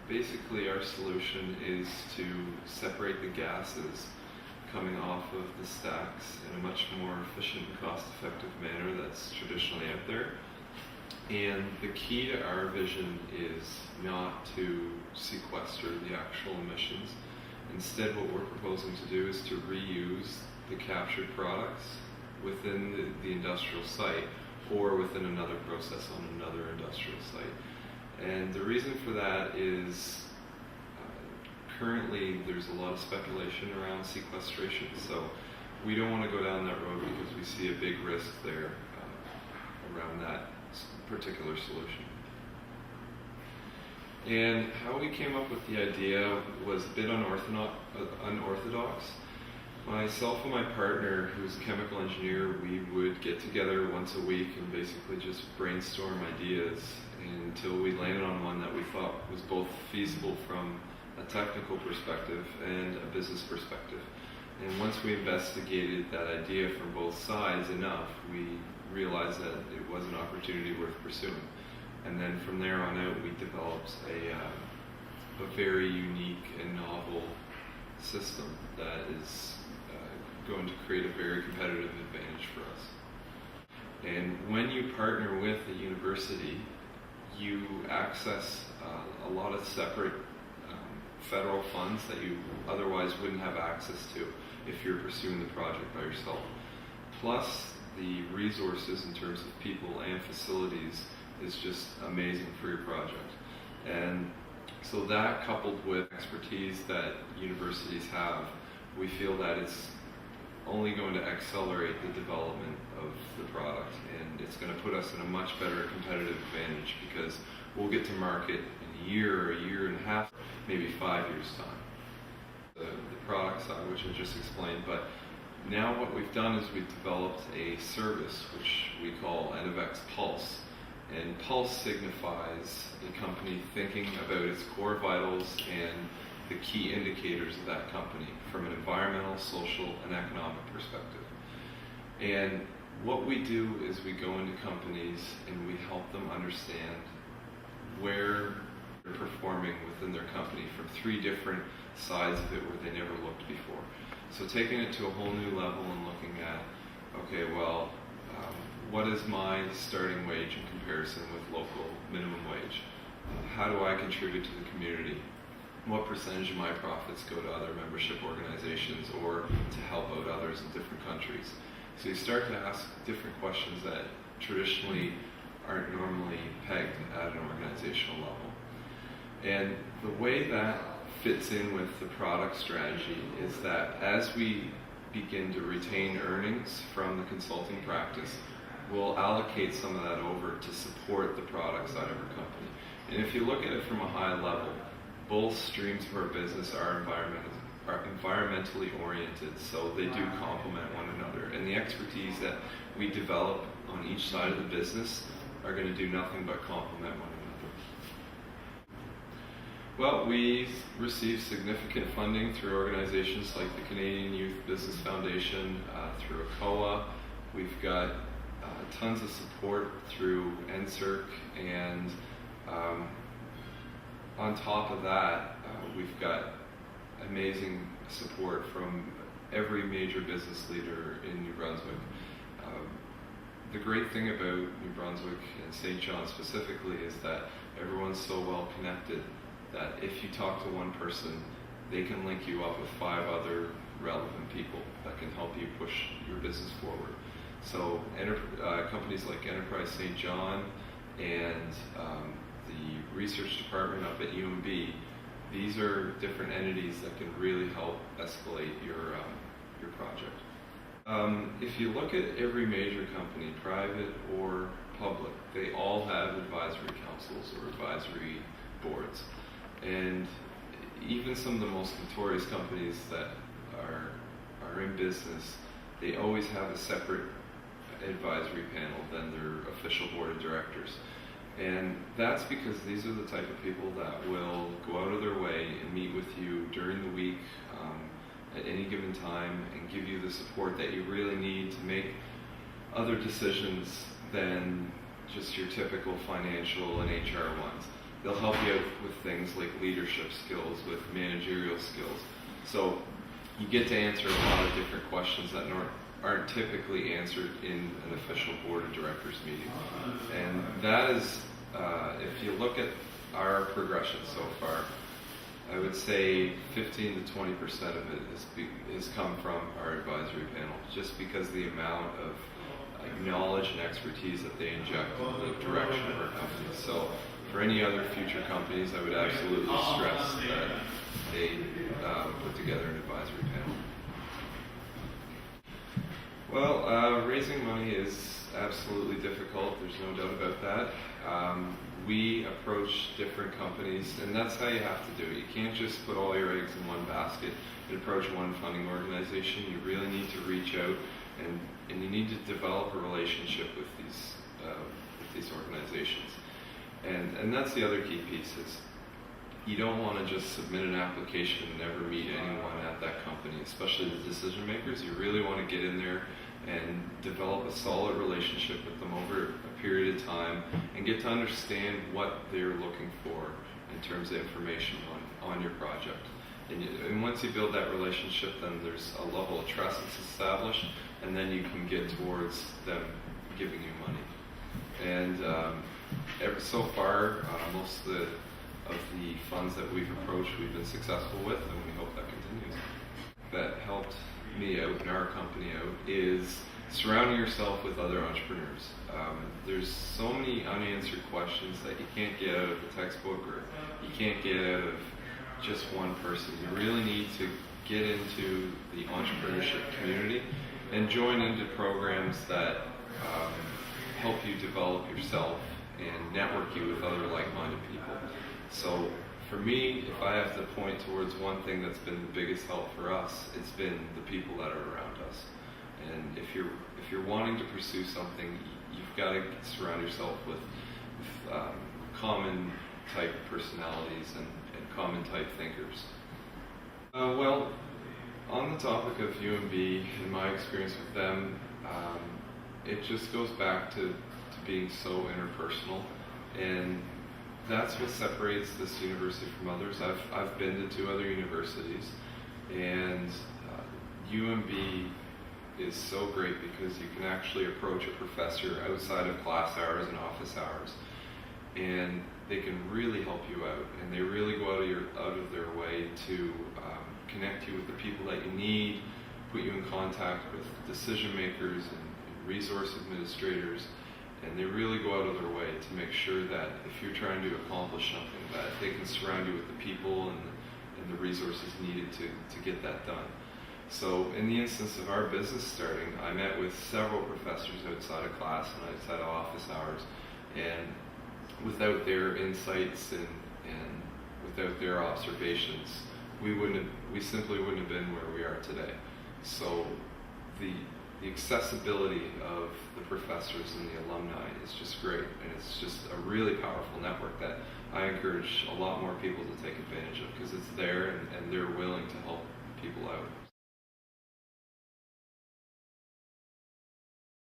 Basically our solution is to separate the gases coming off of the stacks in a much more efficient and cost-effective manner that's traditionally out there. And the key to our vision is not to sequester the actual emissions. Instead, what we're proposing to do is to reuse the captured products within the industrial site or within another process on another industrial site. And the reason for that is currently there's a lot of speculation around sequestration, so we don't want to go down that road because we see a big risk there around that particular solution. And how we came up with the idea was a bit unorthodox. Myself and my partner, who's a chemical engineer, we would get together once a week and basically just brainstorm ideas until we landed on one that we thought was both feasible from a technical perspective and a business perspective. And once we investigated that idea from both sides enough, we realized that it was an opportunity worth pursuing. And then from there on out, we developed a very unique and novel system that is going to create a very competitive advantage for us. And when you partner with a university, you access a lot of separate federal funds that you otherwise wouldn't have access to if you're pursuing the project by yourself. Plus, the resources in terms of people and facilities is just amazing for your project. And so that, coupled with expertise that universities have, we feel that it's only going to accelerate the development of the product, and it's going to put us in a much better competitive advantage because we'll get to market in a year and a half, maybe 5 years' time. The product side, which I just explained, but now what we've done is we've developed a service which we call Innovex Pulse. And Pulse signifies a company thinking about its core vitals and the key indicators of that company from an environmental, social, and economic perspective. And what we do is we go into companies and we help them understand where they're performing within their company from 3 different sides of it where they never looked before. So taking it to a whole new level and looking at, okay, well, what is my starting wage in comparison with local minimum wage? How do I contribute to the community? What percentage of my profits go to other membership organizations or to help out others in different countries? So you start to ask different questions that traditionally aren't normally pegged at an organizational level. And the way that fits in with the product strategy is that as we begin to retain earnings from the consulting practice, we'll allocate some of that over to support the product side of our company. And if you look at it from a high level, both streams of our business are environmentally oriented, so they do complement one another. And the expertise that we develop on each side of the business are going to do nothing but complement one another. Well, we receive significant funding through organizations like the Canadian Youth Business Foundation, through ACOA. We've got tons of support through NSERC, and on top of that, we've got amazing support from every major business leader in New Brunswick. The great thing about New Brunswick and St. John specifically is that everyone's so well connected that if you talk to one person, they can link you up with 5 other relevant people that can help you push your business forward. So companies like Enterprise St. John and the research department up at UMB, these are different entities that can really help escalate your project. If you look at every major company, private or public, they all have advisory councils or advisory boards. And even some of the most notorious companies that are in business, they always have a separate advisory panel than their official board of directors. And that's because these are the type of people that will go out of their way and meet with you during the week at any given time and give you the support that you really need to make other decisions than just your typical financial and HR ones. they'll help you out with things like leadership skills, with managerial skills. So you get to answer a lot of different questions that aren't typically answered in an official board of directors meeting. And that is, if you look at our progression so far, I would say 15 to 20% of it has come from our advisory panel, just because the amount of knowledge and expertise that they inject in the direction of our company. So for any other future companies, I would absolutely stress that they put together an advisory panel. Well, raising money is absolutely difficult. There's no doubt about that. We approach different companies, and that's how you have to do it. You can't just put all your eggs in one basket and approach one funding organization. You really need to reach out, and you need to develop a relationship with these organizations. And that's the other key piece is you don't want to just submit an application and never meet anyone at that company, especially the decision makers. You really want to get in there and develop a solid relationship with them over a period of time and get to understand what they're looking for in terms of information on your project. And once you build that relationship, then there's a level of trust that's established, and then you can get towards them giving you money. And so far, most of the funds that we've approached, we've been successful with, and we hope that continues. That helped me out and our company out is surrounding yourself with other entrepreneurs. There's so many unanswered questions that you can't get out of a textbook, or you can't get out of just one person. You really need to get into the entrepreneurship community and join into programs that help you develop yourself and network you with other like-minded people. So for me, if I have to point towards one thing that's been the biggest help for us, it's been the people that are around us. And if you're wanting to pursue something, you've got to surround yourself with common type personalities and common type thinkers. Well, on the topic of UMB and my experience with them, it just goes back to being so interpersonal, and that's what separates this university from others. I've been to 2 other universities, and UMB is so great because you can actually approach a professor outside of class hours and office hours, and they can really help you out, and they really go out of their way to connect you with the people that you need, put you in contact with decision makers and resource administrators, and they really go out of their way to make sure that if you're trying to accomplish something, that they can surround you with the people and the resources needed to get that done. So in the instance of our business starting, I met with several professors outside of class and outside of office hours, and without their insights and without their observations, we simply wouldn't have been where we are today. So the accessibility of the professors and the alumni is just great, and it's just a really powerful network that I encourage a lot more people to take advantage of, because it's there and they're willing to help people out.